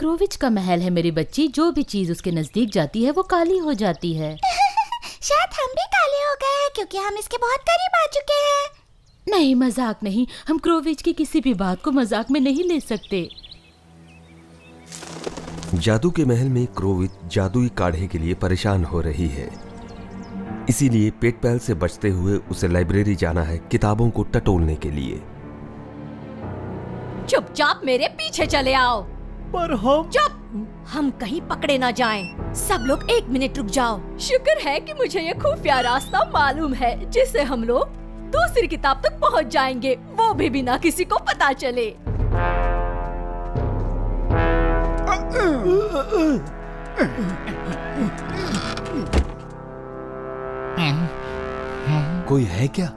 क्रोविच का महल है मेरी बच्ची। जो भी चीज उसके नजदीक जाती है वो काली हो जाती है। शायद हम भी काले हो गए हैं क्योंकि हम इसके बहुत करीब आ चुके हैं। नहीं, मजाक नहीं। हम क्रोविच की किसी भी बात को मजाक में नहीं ले सकते। जादू के महल में क्रोविच जादुई काढ़े के लिए परेशान हो रही है। इसीलिए पेटपैल से बचते हुए उसे लाइब्रेरी जाना है किताबों को टटोलने के लिए। चुपचाप मेरे पीछे चले आओ। पर हम चुप! हम कहीं पकड़े ना जाएं। सब लोग 1 मिनट रुक जाओ। शुक्र है कि मुझे ये खुफिया रास्ता मालूम है जिससे हम लोग दूसरी किताब तक पहुंच जाएंगे, वो भी बिना किसी को पता चले। कोई है क्या?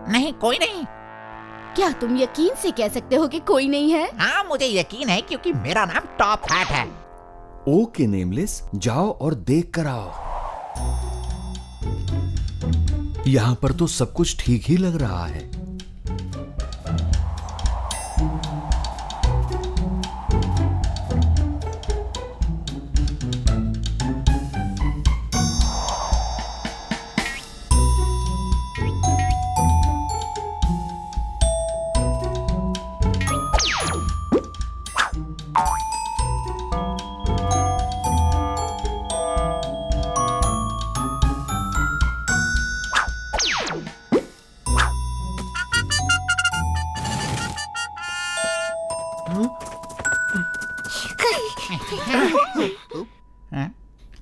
नहीं, कोई नहीं। क्या तुम यकीन से कह सकते हो कि कोई नहीं है? हाँ, मुझे यकीन है क्योंकि मेरा नाम टॉप हैट है। ओके नेमलेस, जाओ और देख कर आओ। यहाँ पर तो सब कुछ ठीक ही लग रहा है।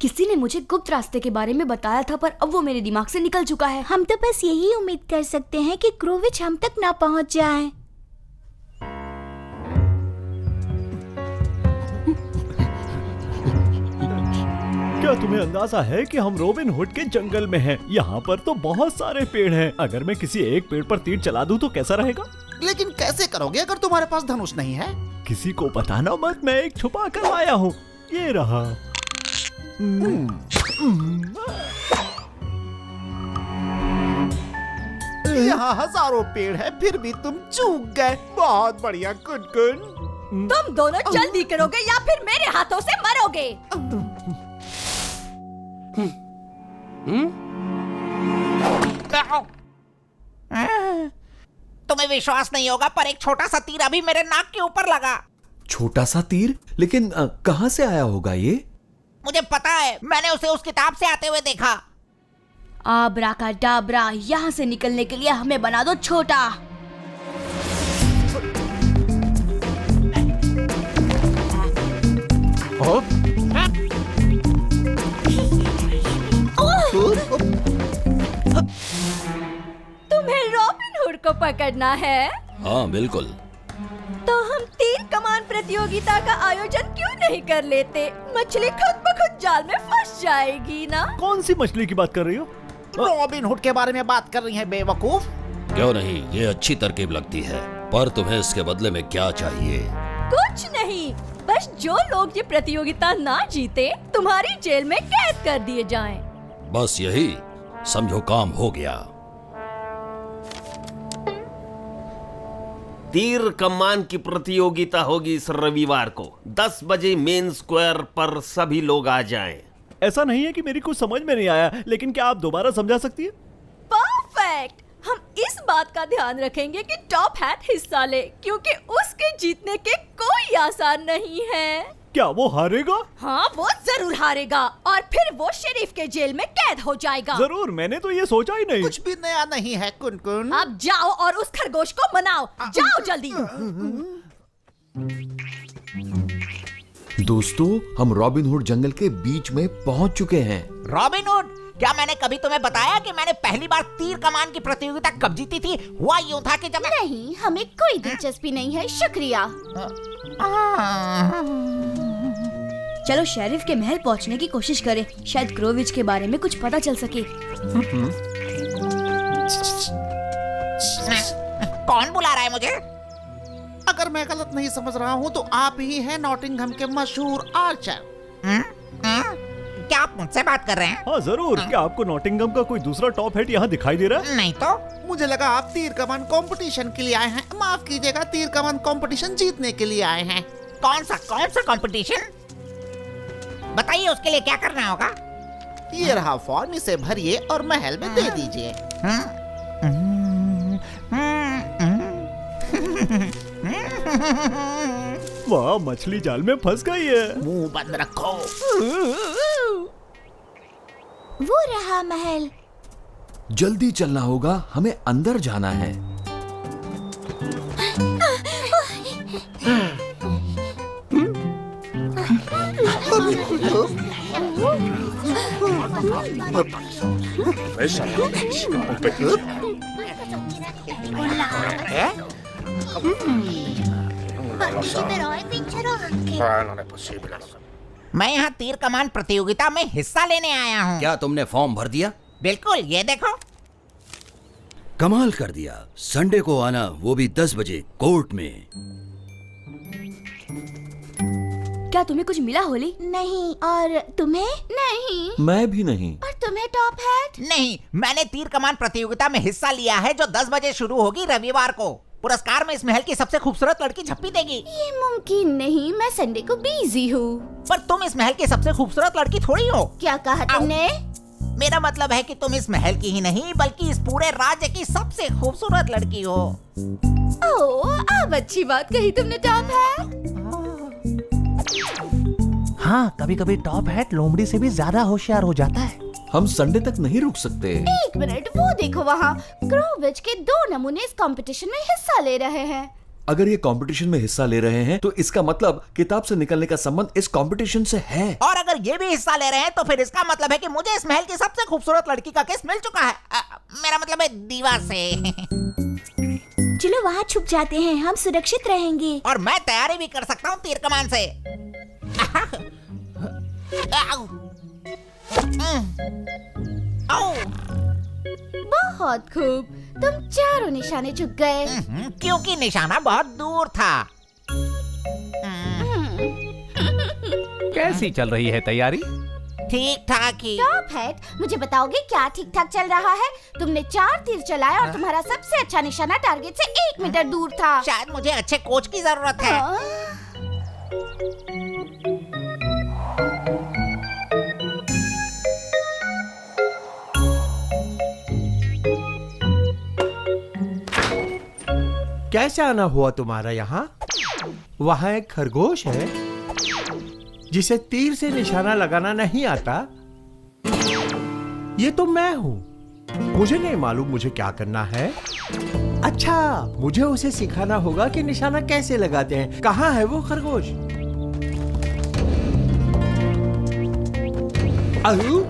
किसी ने मुझे गुप्त रास्ते के बारे में बताया था, पर अब वो मेरे दिमाग से निकल चुका है। हम तो बस यही उम्मीद कर सकते हैं कि क्रोविच हम तक ना पहुंच जाए। क्या तुम्हें अंदाजा है कि हम रॉबिन हुड के जंगल में हैं? यहाँ पर तो बहुत सारे पेड़ हैं। अगर मैं किसी एक पेड़ पर तीर चला दूं तो कैसा रहेगा? लेकिन कैसे करोगे अगर तुम्हारे पास धनुष नहीं है? किसी को बताना मत, मैं एक छुपा कर लाया हूँ। ये रहा। यहाँ हजारों पेड़ है, फिर भी तुम चूक गए। बहुत बढ़िया कुनकुन। तुम दोनों जल्दी करोगे या फिर मेरे हाथों से मरोगे। तुम्हें विश्वास नहीं होगा पर एक छोटा सा तीर अभी मेरे नाक के ऊपर लगा। छोटा सा तीर? लेकिन कहाँ से आया होगा ये? मुझे पता है, मैंने उसे उस किताब से आते हुए देखा। आब्राकाडाब्रा, यहाँ से निकलने के लिए हमें बना दो छोटा। तुम्हें रॉबिन हुड को पकड़ना है? हाँ बिल्कुल। तो हम तीर कमान प्रतियोगिता का आयोजन क्यों नहीं कर लेते? मछली खुद ब खुद जाल में फंस जाएगी ना। कौन सी मछली की बात कर रही हो? रॉबिन हुड के बारे में बात कर रही है बेवकूफ। क्यों नहीं, ये अच्छी तरकीब लगती है। पर तुम्हें इसके बदले में क्या चाहिए? कुछ नहीं, बस जो लोग ये प्रतियोगिता ना जीते तुम्हारी जेल में कैद कर दिए जाएं। बस यही? समझो काम हो गया। तीर कमान की प्रतियोगिता होगी इस रविवार को 10 बजे मेन स्क्वायर पर। सभी लोग आ जाएं। ऐसा नहीं है कि मेरी कुछ समझ में नहीं आया, लेकिन क्या आप दोबारा समझा सकती है? परफेक्ट। हम इस बात का ध्यान रखेंगे कि टॉप हैट हिस्सा ले, क्योंकि उसके जीतने के कोई आसार नहीं है। क्या वो हारेगा? हाँ, वो जरूर हारेगा और फिर वो शरीफ के जेल में कैद हो जाएगा। जरूर, मैंने तो ये सोचा ही नहीं। कुछ भी नया नहीं है कुनकुन। अब जाओ और उस खरगोश को मनाओ। जाओ जल्दी। दोस्तों, हम रॉबिन हुड जंगल के बीच में पहुंच चुके हैं। रॉबिन हुड, क्या मैंने कभी तुम्हें बताया कि मैंने पहली बार तीर कमान की प्रतियोगिता कब जीती थी? हुआ यूं था कि जब नहीं, हमें कोई दिलचस्पी नहीं है, शुक्रिया। चलो शेरिफ के महल पहुंचने की कोशिश करें, शायद क्रोविच के बारे में कुछ पता चल सके। कौन बुला रहा है मुझे? अगर मैं गलत नहीं समझ रहा हूँ तो आप ही हैं नॉटिंघम के मशहूर आर्चर। क्या आप मुझसे बात कर रहे हैं? हाँ जरूर। क्या आपको नॉटिंघम का कोई दूसरा टॉप हैट यहाँ दिखाई दे रहा है? नहीं तो। मुझे लगा आप तीर कमान कंपटीशन के लिए आए हैं। माफ कीजिएगा, तीर कमान कंपटीशन जीतने के लिए आए हैं। कौन सा कंपटीशन? बताइए उसके लिए क्या करना होगा? ये रहा फॉर्म, इसे भरिए और महल में दे दीजिए। वाह, मछली जाल में फंस गई है। मुंह बंद रखो। वो रहा महल। जल्दी चलना होगा, हमें अंदर जाना है। मैं यहाँ तीर कमान प्रतियोगिता में हिस्सा लेने आया हूँ। क्या तुमने फॉर्म भर दिया? बिल्कुल, ये देखो। कमाल कर दिया। संडे को आना, वो भी 10 बजे कोर्ट में। क्या तुम्हें कुछ मिला होली? नहीं। और तुम्हें? नहीं। मैं भी नहीं। और तुम्हें टॉप हैट? नहीं, मैंने तीर कमान प्रतियोगिता में हिस्सा लिया है जो 10 बजे शुरू होगी रविवार को। पुरस्कार में इस महल की सबसे खूबसूरत लड़की झप्पी देगी। ये मुमकिन नहीं, मैं संडे को बिजी हूँ। पर तुम इस महल की सबसे खूबसूरत लड़की थोड़ी हो। क्या कहा तुमने? मेरा मतलब है कि तुम इस महल की ही नहीं बल्कि इस पूरे राज्य की सबसे खूबसूरत लड़की हो। ओह, अब अच्छी बात कही तुमने टॉप हैट। हाँ, कभी कभी टॉप हैट लोमड़ी से भी ज्यादा होशियार हो जाता है। हम संडे तक नहीं रुक सकते। एक मिनट, वो देखो वहाँ क्रोविच के 2 नमूने इस कंपटीशन में हिस्सा ले रहे हैं। अगर ये कंपटीशन में हिस्सा ले रहे हैं तो इसका मतलब किताब से निकलने का संबंध इस कंपटीशन से है। और अगर ये भी हिस्सा ले रहे हैं तो फिर इसका मतलब है कि मुझे इस महल की सबसे खूबसूरत लड़की का केस मिल चुका है। मेरा मतलब है दीवार से। चलो वहाँ छुप जाते हैं, हम सुरक्षित रहेंगे। और मैं तैयारी भी कर सकता हूँ तीर कमान से। आओ। आओ। बहुत खूब, तुम चारों निशाने चुक गए। क्योंकि निशाना बहुत दूर था। कैसी चल रही है तैयारी? ठीक ठाक ही। टॉप हैट, मुझे बताओगे क्या ठीक ठाक चल रहा है? तुमने 4 तीर चलाए और तुम्हारा सबसे अच्छा निशाना टारगेट से 1 मीटर दूर था। शायद मुझे अच्छे कोच की जरूरत है। कैसे आना हुआ तुम्हारा यहाँ? वहाँ एक खरगोश है जिसे तीर से निशाना लगाना नहीं आता। ये तो मैं हूँ। मुझे नहीं मालूम मुझे क्या करना है। अच्छा, मुझे उसे सिखाना होगा कि निशाना कैसे लगाते हैं। कहाँ है वो खरगोश? अहू,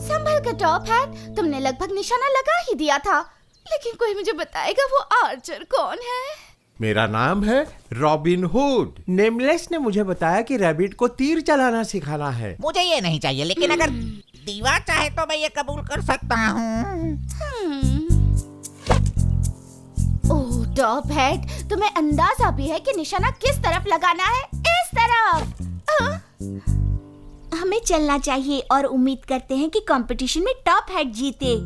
संभल कर टॉप हैट, तुमने लगभग निशाना लगा ही दिया था। लेकिन कोई मुझे बताएगा वो आर्चर कौन है? मेरा नाम है रॉबिन हुड। नेमलेस ने मुझे बताया कि रैबिट को तीर चलाना सिखाना है। मुझे ये नहीं चाहिए, लेकिन अगर दीवार चाहे तो मैं ये कबूल कर सकता हूँ। ओह टॉप हैट, तुम्हें अंदाजा भी है कि निशाना किस तरफ लगाना है? इस तरफ। हमें चलना चाहिए और उम्मीद करते हैं कि कंपटीशन में टॉप हैट जीते।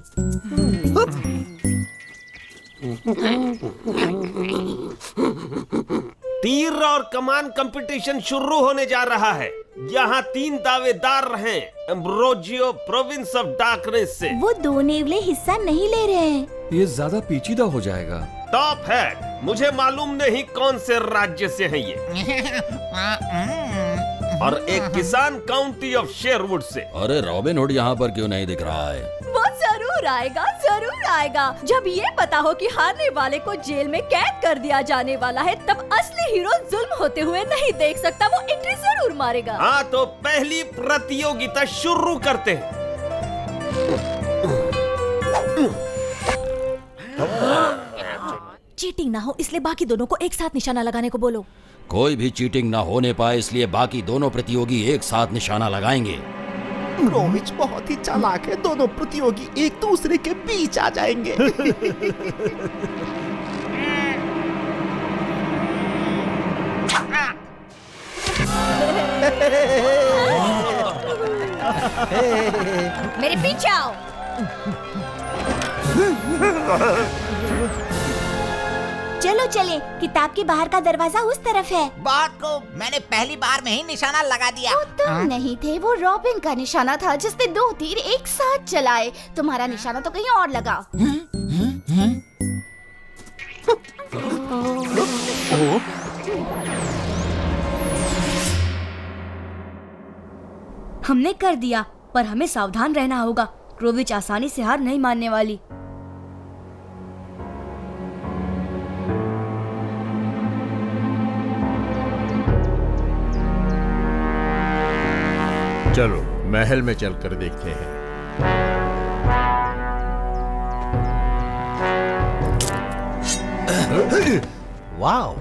तीर और कमान कंपटीशन शुरू होने जा रहा है। यहाँ 3 दावेदार हैं एम्ब्रोजियो प्रोविंस ऑफ डार्कनेस से। वो 2 नेवले हिस्सा नहीं ले रहे हैं। ये ज्यादा पेचीदा हो जाएगा। टॉप हैट, मुझे मालूम नहीं कौन से राज्य से हैं ये। और एक किसान काउंटी ऑफ शेरवुड से। अरे रॉबिन हुड यहाँ पर क्यों नहीं दिख रहा है? वो जरूर आएगा, जरूर आएगा। जब ये पता हो कि हारने वाले को जेल में कैद कर दिया जाने वाला है, तब असली हीरो जुल्म होते हुए नहीं देख सकता। वो एंट्री जरूर मारेगा। हाँ, तो पहली प्रतियोगिता शुरू करते हैं। चीटिंग ना हो इसलिए बाकी दोनों को एक साथ निशाना लगाने को बोलो। कोई भी चीटिंग ना होने पाए इसलिए बाकी दोनों प्रतियोगी एक साथ निशाना लगाएंगे। क्रोविच बहुत ही चालाक है। दोनों प्रतियोगी एक दूसरे के बीच आ जाएंगे। मेरे पीछे आओ। चलो चले, किताब के बाहर का दरवाजा उस तरफ है। बात को मैंने पहली बार में ही निशाना लगा दिया। वो तुम नहीं थे, वो रॉबिन का निशाना था जिसने 2 तीर एक साथ चलाए। तुम्हारा निशाना तो कहीं और लगा। हमने कर दिया, पर हमें सावधान रहना होगा। क्रोविच आसानी से हार नहीं मानने वाली। चलो महल में चलकर देखते हैं। वाओ!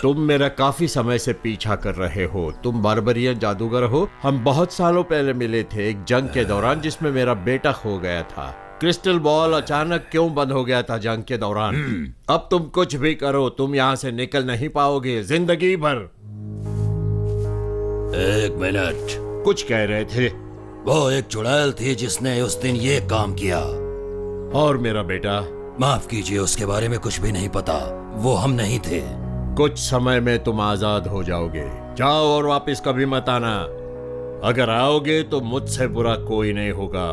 तुम मेरा काफी समय से पीछा कर रहे हो। तुम बारबरियन जादूगर हो। हम बहुत सालों पहले मिले थे एक जंग के दौरान जिसमें मेरा बेटा खो गया था। क्रिस्टल बॉल अचानक क्यों बंद हो गया था जंग के दौरान? अब तुम कुछ भी करो, तुम यहाँ से निकल नहीं पाओगे जिंदगी भर। 1 मिनट। कुछ कह रहे थे? वो एक चुड़ैल थी जिसने उस दिन ये काम किया। और मेरा बेटा? माफ कीजिए, उसके बारे में कुछ भी नहीं पता। वो हम नहीं थे। कुछ समय में तुम आजाद हो जाओगे। जाओ और वापस कभी मत आना। अगर आओगे तो मुझसे बुरा कोई नहीं होगा।